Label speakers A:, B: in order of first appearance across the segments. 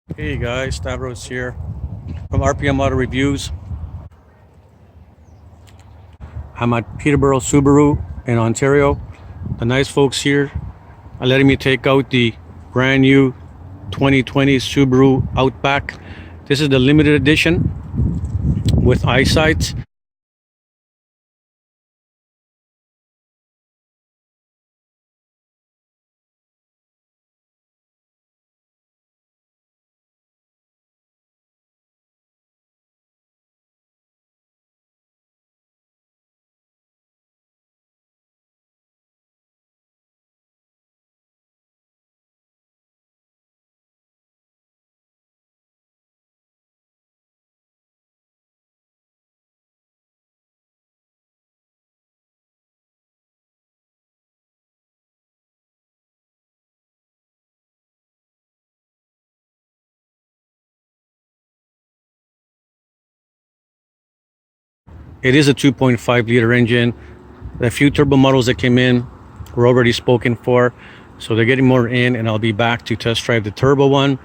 A: Hey guys, Stavros here from RPM Auto Reviews. I'm at Peterborough Subaru in Ontario. The nice folks here are letting me take out the brand new 2020 Subaru Outback. This is the limited edition with eyesight. It is a 2.5 liter engine. The few turbo models that came in were already spoken for, so they're getting more in, and I'll be back to test drive the turbo one.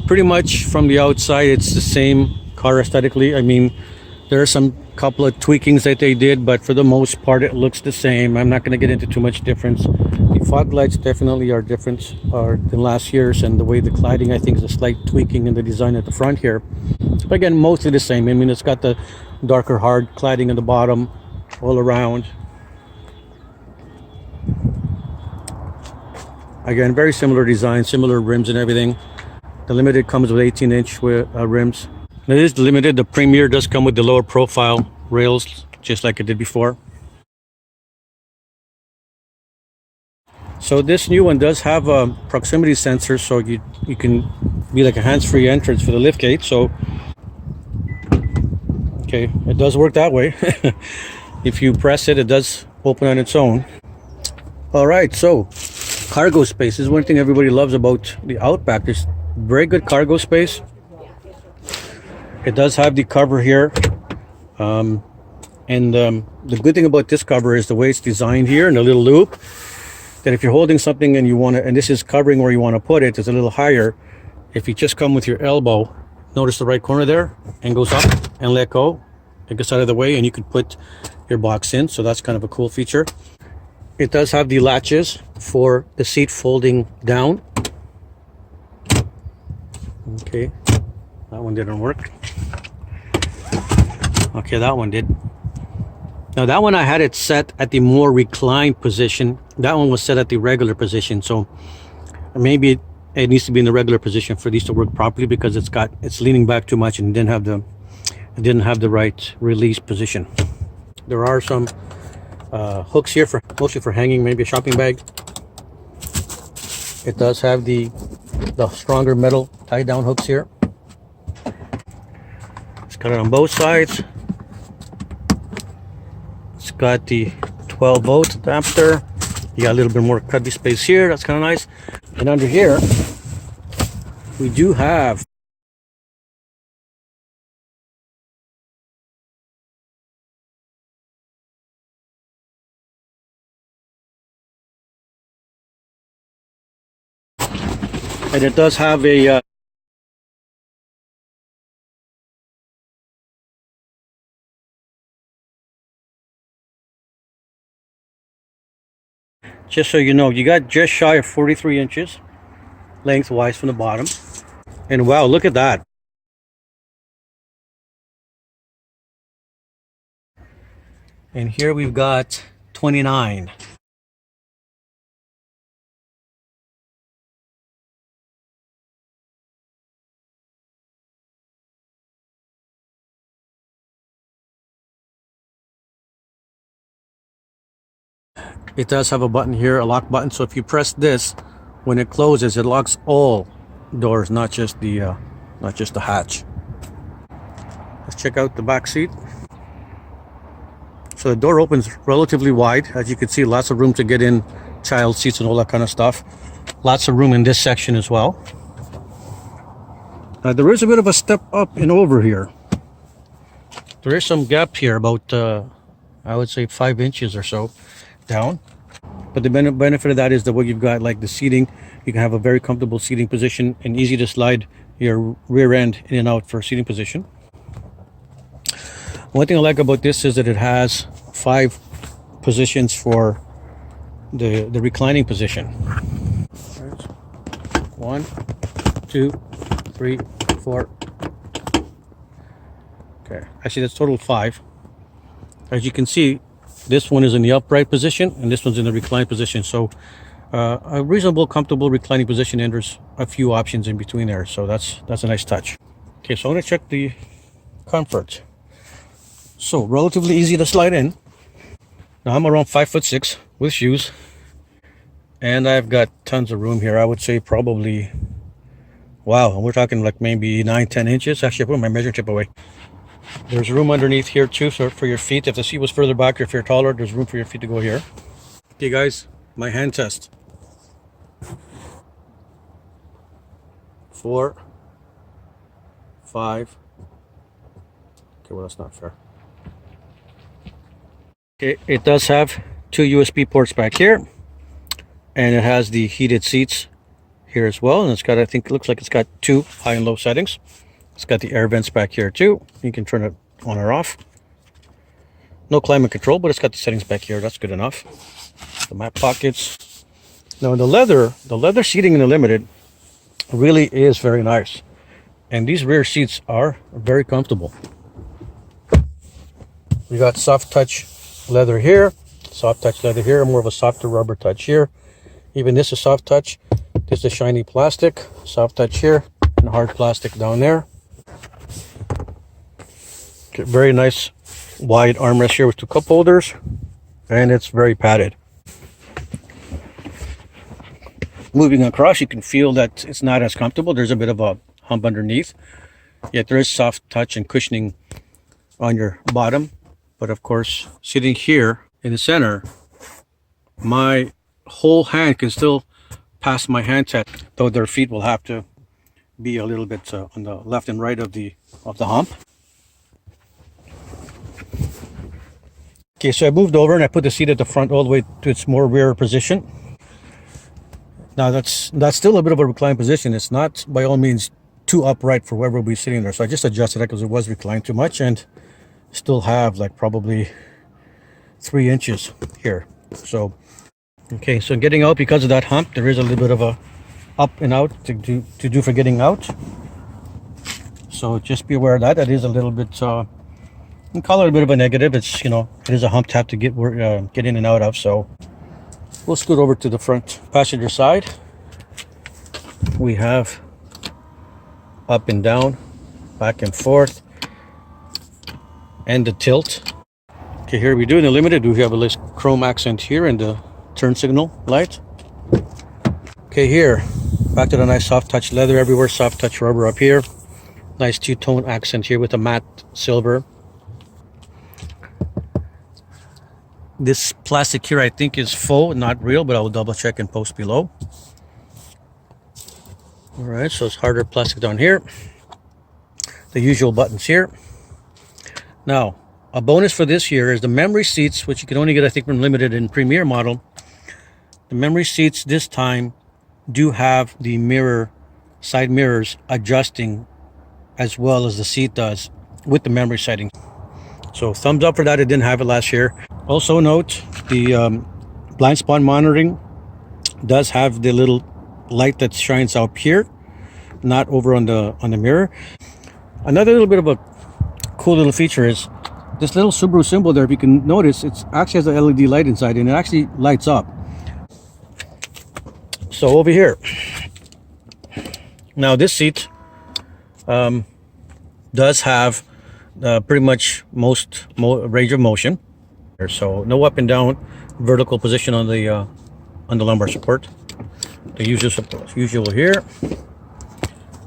A: Pretty much from the outside, it's the same car aesthetically. I mean, there are some couple of tweakings that they did, but for the most part, it looks the same. I'm not going to get into too much difference. The fog lights definitely are different than last year's, and the way the cladding, I think, is a slight tweaking in the design at the front here. But again, mostly the same. I mean, it's got the darker hard cladding at the bottom all around. Again, very similar design, similar rims and everything. The Limited comes with 18-inch rims. It is the Limited. The Premier does come with the lower profile rails, just like it did before. So this new one does have a proximity sensor, so you can be like a hands-free entrance for the liftgate. So, okay, it does work that way. If you press it, it does open on its own. All right, so cargo space is one thing everybody loves about the Outback. There's very good cargo space. It does have the cover here, and the good thing about this cover is the way it's designed here in a little loop, that if you're holding something and you want to, and this is covering where you want to put it, it's a little higher. If you just come with your elbow, notice the right corner there, and goes up and let go, it gets out of the way, and you could put your box in. So that's kind of a cool feature. It does have the latches for the seat folding down. Okay, that one didn't work. Okay, that one did. Now that one I had it set at the more reclined position. That one was set at the regular position. So maybe it needs to be in the regular position for these to work properly, because it's leaning back too much and didn't have the right release position. There are some hooks here for mostly for hanging, maybe a shopping bag. It does have the stronger metal tie down hooks here. It's got it on both sides. It's got the 12 volt adapter. You got a little bit more cubby space here. That's kind of nice. And under here, we do have and it does have a just so you know, you got just shy of 43 inches lengthwise from the bottom. And wow, look at that. And here we've got 29. It does have a button here, a lock button. So if you press this, when it closes, it locks all doors, not just the hatch. Let's check out the back seat. So the door opens relatively wide. As you can see, lots of room to get in child seats and all that kind of stuff. Lots of room in this section as well. There is a bit of a step up and over here. There is some gap here, about I would say 5 inches or so down. But the benefit of that is that what you've got, like the seating, you can have a very comfortable seating position and easy to slide your rear end in and out for seating position. One thing I like about this is that it has 5 positions for the reclining position. 1, 2, 3, 4. Okay, actually that's total 5. As you can see, this one is in the upright position and this one's in the reclined position. So a reasonable, comfortable reclining position, and there's a few options in between there. So that's a nice touch. Okay, so I'm gonna check the comfort. So relatively easy to slide in. Now I'm around 5'6" with shoes, and I've got tons of room here. I would say probably, wow, we're talking like maybe 9-10 inches. Actually, I put my measuring tape away. There's room underneath here too, so for your feet. If the seat was further back or if you're taller, there's room for your feet to go here. Okay guys, my hand test. 4, 5. Okay, well that's not fair. Okay, it does have 2 USB ports back here, and it has the heated seats here as well, and it's got, I think it looks like it's got 2 high and low settings. It's got the air vents back here too. You can turn it on or off. No climate control, but it's got the settings back here. That's good enough. The map pockets. Now the leather seating in the Limited really is very nice, and these rear seats are very comfortable. We got soft touch leather here, soft touch leather here, more of a softer rubber touch here. Even this is soft touch. This is shiny plastic, soft touch here, and hard plastic down there. Okay, very nice wide armrest here with 2 cup holders, and it's very padded. Moving across, you can feel that it's not as comfortable. There's a bit of a hump underneath, yet there is soft touch and cushioning on your bottom. But of course, sitting here in the center, my whole hand can still pass my hand test, though their feet will have to be a little bit on the left and right of the hump. Okay, so I moved over and I put the seat at the front all the way to its more rear position. Now that's still a bit of a reclined position. It's not by all means too upright for whoever will be sitting there. So I just adjusted it because it was reclined too much, and still have like probably 3 inches here. So okay, so getting out, because of that hump, there is a little bit of a up and out to do for getting out. So just be aware of that. That is a little bit, you can call it a bit of a negative. It's, you know, it is a hump tap to get in and out of. So we'll scoot over to the front passenger side. We have up and down, back and forth, and the tilt. Okay, here we do in the Limited, we have a nice chrome accent here and the turn signal light. Okay, here, back to the nice soft touch leather everywhere, soft touch rubber up here. Nice 2-tone accent here with a matte silver. This plastic here I think is faux, not real, but I will double check and post below. All right, so it's harder plastic down here. The usual buttons here. Now, a bonus for this year is the memory seats, which you can only get, I think, from Limited and Premier model. The memory seats this time do have the side mirrors adjusting as well as the seat does with the memory setting. So thumbs up for that. It didn't have it last year. Also note, the blind spot monitoring does have the little light that shines out here, not over on the mirror. Another little bit of a cool little feature is this little Subaru symbol there. If you can notice, it actually has an LED light inside, and it actually lights up. So over here, now this seat does have pretty much most range of motion. So no up and down vertical position on the lumbar support. The usual here.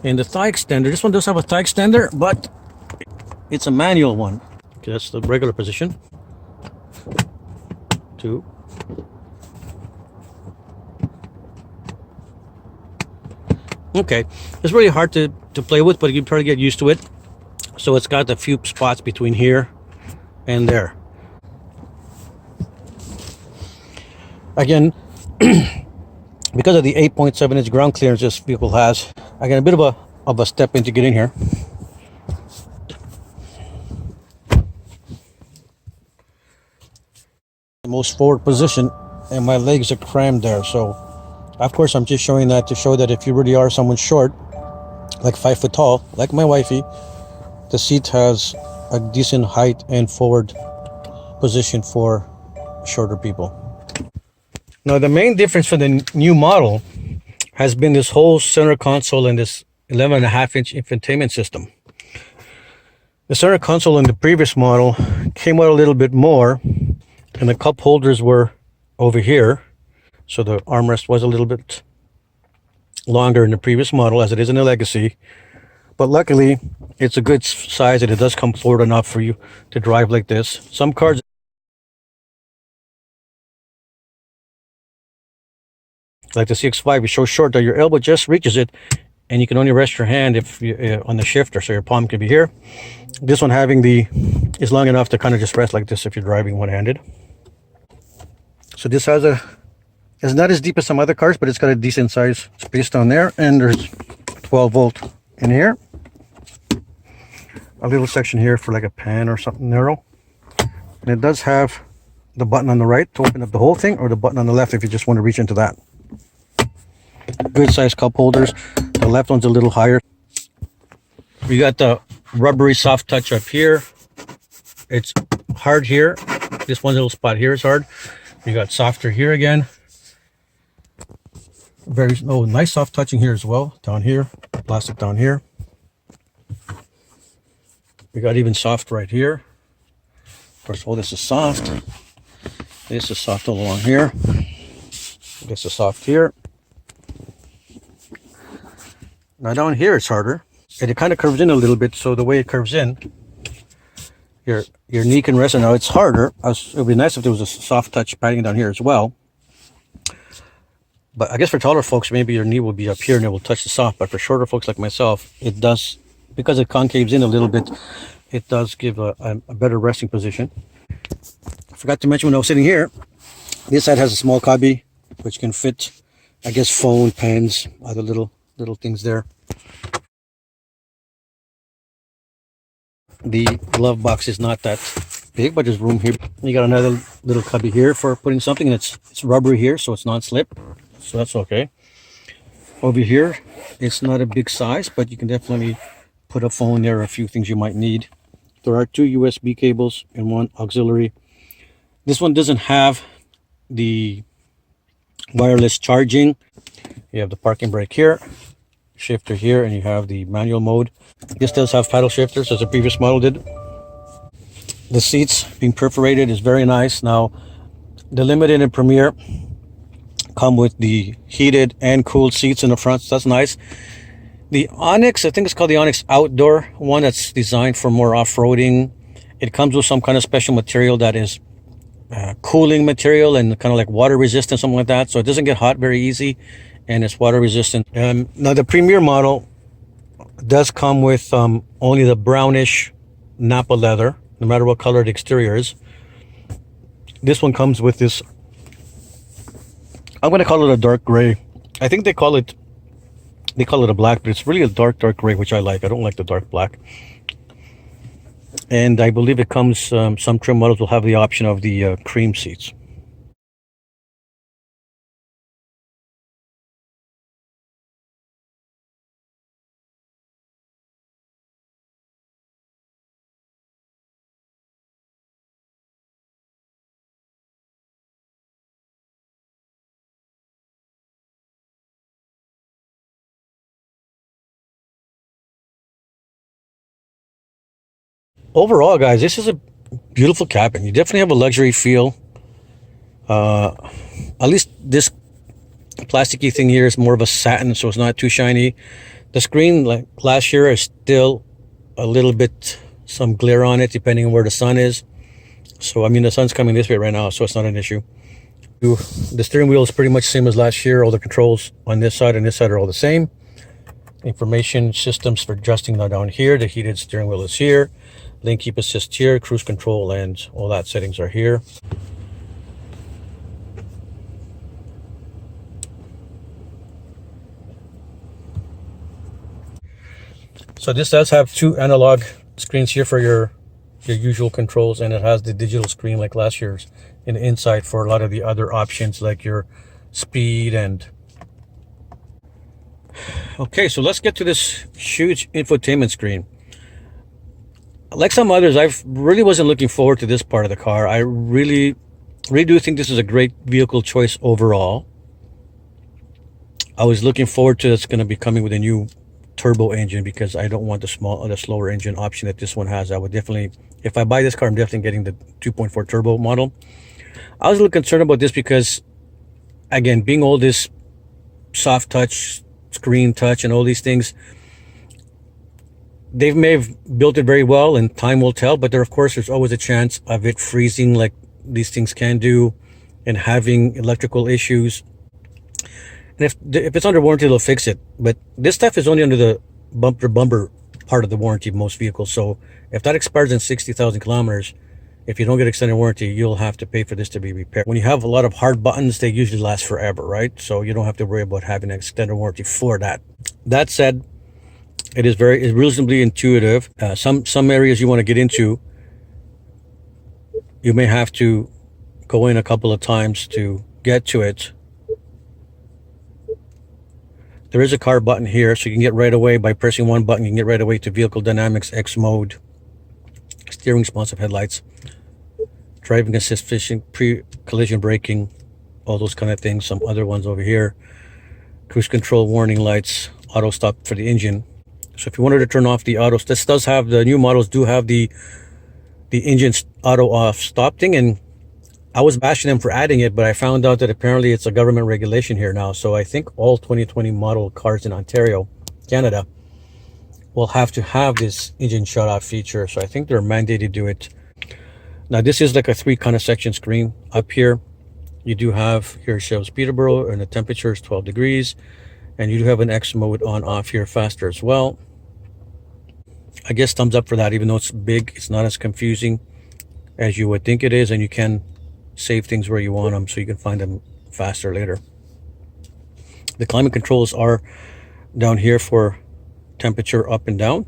A: And the thigh extender, this one does have a thigh extender, but it's a manual one. Okay, that's the regular position. 2. Okay, it's really hard to play with, but you can try to get used to it. So it's got a few spots between here and there. Again, because of the 8.7-inch ground clearance this vehicle has, I got a bit of a step in to get in here. The most forward position, and my legs are crammed there. So, of course, I'm just showing that to show that if you really are someone short, like 5 foot tall, like my wifey, the seat has a decent height and forward position for shorter people. Now, the main difference for the new model has been this whole center console and this 11.5-inch infotainment system. The center console in the previous model came out a little bit more, and the cup holders were over here, so the armrest was a little bit longer in the previous model as it is in the Legacy. But luckily, it's a good size and it does come forward enough for you to drive like this. Some cars, like the CX-5, is so short that your elbow just reaches it, and you can only rest your hand if you, on the shifter, so your palm can be here. This one is long enough to kind of just rest like this if you're driving one-handed. So this has it's not as deep as some other cars, but it's got a decent size space down there, and there's 12 volt in here. A little section here for like a pan or something narrow. And it does have the button on the right to open up the whole thing, or the button on the left if you just want to reach into that. Good size cup holders. The left one's a little higher. We got the rubbery soft touch up here. It's hard here. This one little spot here is hard. You got softer here again. Nice soft touching here as well. Down here, plastic down here. We got even soft right here. Of course, all this is soft. This is soft all along here. This is soft here. Now down here it's harder, and it kind of curves in a little bit. So the way it curves in, your knee can rest. And now it's harder. It would be nice if there was a soft touch padding down here as well. But I guess for taller folks, maybe your knee will be up here and it will touch the soft. But for shorter folks like myself, it does, because it concaves in a little bit, it does give a better resting position. I forgot to mention when I was sitting here, this side has a small cubby which can fit, I guess, phone, pens, other little things there. The glove box is not that big, but there's room here. You got another little cubby here for putting something, and it's rubbery here, so it's non-slip, so that's okay. Over here, it's not a big size, but you can definitely put a phone there, or a few things you might need. There are 2 USB cables and 1 auxiliary. This one doesn't have the wireless charging. You have the parking brake here, shifter here, and you have the manual mode. This does have paddle shifters as the previous model did. The seats being perforated is very nice. Now, the Limited and Premier come with the heated and cooled seats in the front, so that's nice. The Onyx, I think it's called the Onyx Outdoor one, that's designed for more off-roading. It comes with some kind of special material that is cooling material and kind of like water resistant, something like that, so it doesn't get hot very easy, and it's water resistant. Now the Premier model does come with only the brownish Napa leather, no matter what color the exterior is. This one comes with this, I'm going to call it a dark gray. I think they call it a black, but it's really a dark gray, which I like. I don't like the dark black. And I believe it comes, some trim models will have the option of the cream seats. Overall, guys, this is a beautiful cabin. You definitely have a luxury feel. At least this plasticky thing here is more of a satin, so it's not too shiny. The screen, like last year, is still a little bit some glare on it, depending on where the sun is. So, I mean, the sun's coming this way right now, so it's not an issue. The steering wheel is pretty much the same as last year. All the controls on this side and this side are all the same. Information systems for adjusting are down here. The heated steering wheel is here. Lane keep assist here, cruise control, and all that settings are here. So this does have two analog screens here for your usual controls, and it has the digital screen like last year's in the inside for a lot of the other options like your speed and... Okay, so let's get to this huge infotainment screen. Like some others, I really wasn't looking forward to this part of the car. I really do think this is a great vehicle choice overall. I was looking forward to it's going to be coming with a new turbo engine because I don't want the slower engine option that this one has. I would definitely, if I buy this car, I'm definitely getting the 2.4 turbo model. I was a little concerned about this because, again, being all this soft touch, screen touch, and all these things, they may have built it very well, and time will tell. But of course, there's always a chance of it freezing, like these things can do, and having electrical issues. And if it's under warranty, they'll fix it. But this stuff is only under the bumper part of the warranty of most vehicles. So if that expires in 60,000 kilometers, if you don't get extended warranty, you'll have to pay for this to be repaired. When you have a lot of hard buttons, they usually last forever, right? So you don't have to worry about having an extended warranty for that. That said, it's reasonably intuitive. Some areas you want to get into, you may have to go in a couple of times to get to it. There is a car button here, so you can get right away by pressing one button. You can get right away to Vehicle Dynamics X mode, steering responsive headlights, driving assist, pre-collision braking, all those kind of things. Some other ones over here, cruise control warning lights, auto stop for the engine. So if you wanted to turn off the auto, this does have, the new models do have the engine auto off stop thing, and I was bashing them for adding it, but I found out that apparently it's a government regulation here now. So I think all 2020 model cars in Ontario, Canada, will have to have this engine shut off feature. So I think they're mandated to do it. Now this is like a 3 kind of section screen. Up here, you do have, here it shows Peterborough, and the temperature is 12 degrees. And you do have an X mode on off here, faster as well. I guess thumbs up for that. Even though it's big, it's not as confusing as you would think it is, and you can save things where you want them so you can find them faster later. The climate controls are down here for temperature up and down,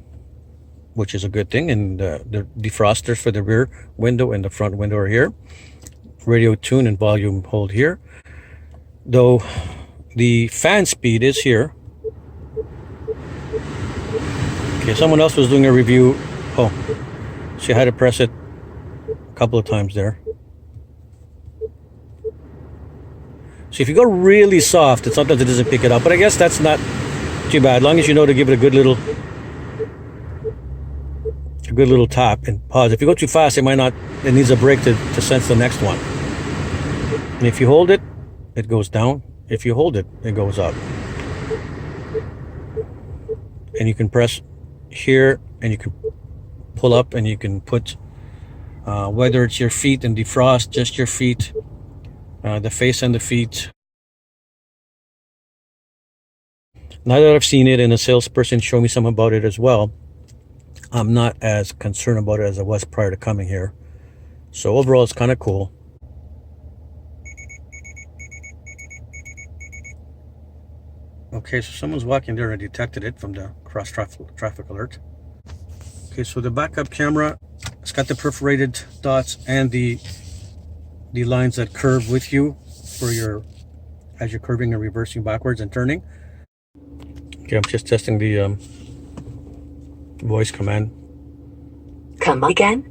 A: which is a good thing, and the defrosters for the rear window and the front window are here. Radio tune and volume hold here, though the fan speed is here. Okay, someone else was doing a review. Oh, so I had to press it a couple of times there. So if you go really soft, sometimes it doesn't pick it up, but I guess that's not too bad, as long as you know to give it a good little tap and pause. If you go too fast, it needs a brake to sense the next one. And if you hold it, it goes down. If you hold it, it goes up. And you can press here, and you can pull up, and you can put whether it's your feet and defrost, just your feet, the face and the feet. Now that I've seen it and a salesperson showed me some about it as well, I'm not as concerned about it as I was prior to coming here. So overall, it's kind of cool. Okay, so someone's walking there and I detected it from the cross traffic alert. Okay, so the backup camera, it's got the perforated dots and the lines that curve with you for as you're curving and reversing backwards and turning. Okay, I'm just testing the voice command.
B: Come again?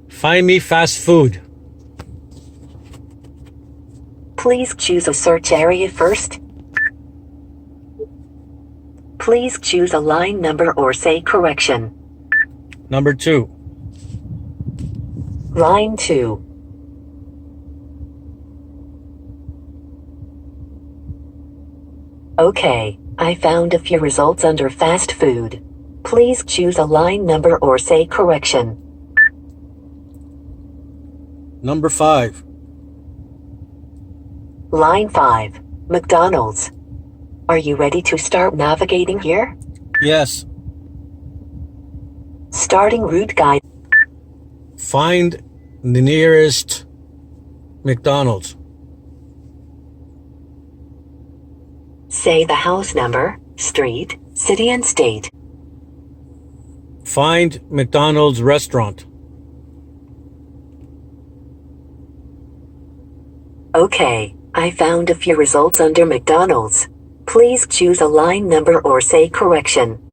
A: Find me fast food.
B: Please choose a search area first. Please choose a line number or say correction.
A: Number 2.
B: Line 2. Okay, I found a few results under fast food. Please choose a line number or say correction.
A: Number 5.
B: Line 5, McDonald's. Are you ready to start navigating here?
A: Yes.
B: Starting route guide.
A: Find the nearest McDonald's.
B: Say the house number, Street, city and state.
A: Find McDonald's restaurant.
B: Okay, I found a few results under McDonald's. Please choose a line number or say correction.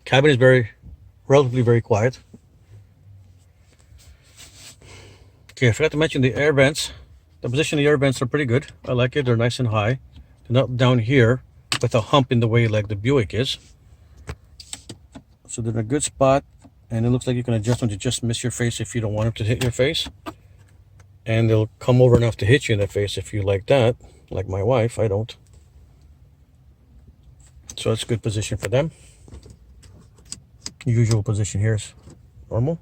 A: Cabin is relatively very quiet. Okay, I forgot to mention the air vents. The position of the air vents are pretty good. I like it. They're nice and high. They're not down here with a hump in the way like the Buick is. So they're in a good spot, and it looks like you can adjust them to just miss your face if you don't want them to hit your face. And they'll come over enough to hit you in the face if you like that. Like my wife, I don't. So that's a good position for them. Usual position here is normal.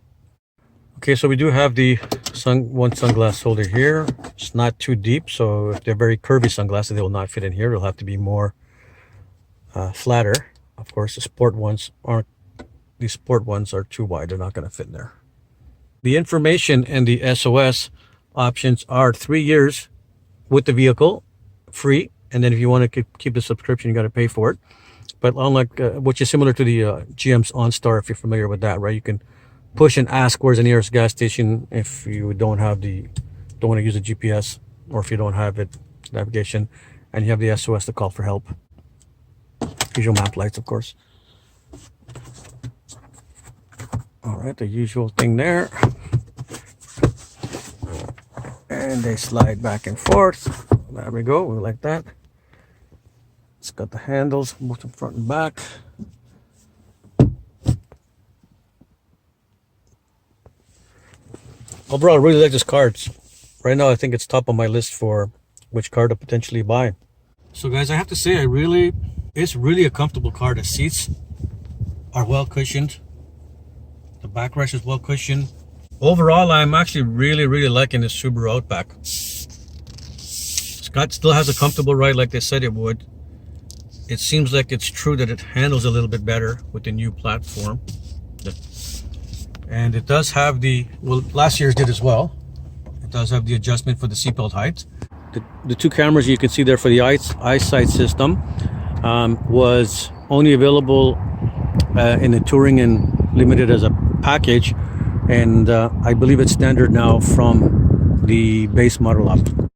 A: Okay, so we do have the one sunglass holder here. It's not too deep, so if they're very curvy sunglasses, they will not fit in here. They'll have to be more flatter. Of course, the sport ones aren't. These sport ones are too wide. They're not going to fit in there. The information and the SOS options are 3 years with the vehicle, free, and then if you want to keep the subscription, you got to pay for it. But unlike, which is similar to the GM's OnStar, if you're familiar with that, right? You can push and ask where's the nearest gas station if you don't want to use a GPS, or if you don't have it, navigation, and you have the SOS to call for help. Visual map lights, of course. All right, the usual thing there. And they slide back and forth. There we go, we like that. It's got the handles, both in front and back. Overall, I really like this car. Right now, I think it's top of my list for which car to potentially buy. So guys, I have to say, it's really a comfortable car. The seats are well cushioned. The backrest is well cushioned. Overall, I'm actually really liking this Subaru Outback. Scott still has a comfortable ride like they said it would. It seems like it's true that it handles a little bit better with the new platform. And it does have well, last year's did as well. It does have the adjustment for the seatbelt height. The two cameras you can see there for the eyesight system was only available in the Touring and Limited as a package. And I believe it's standard now from the base model up.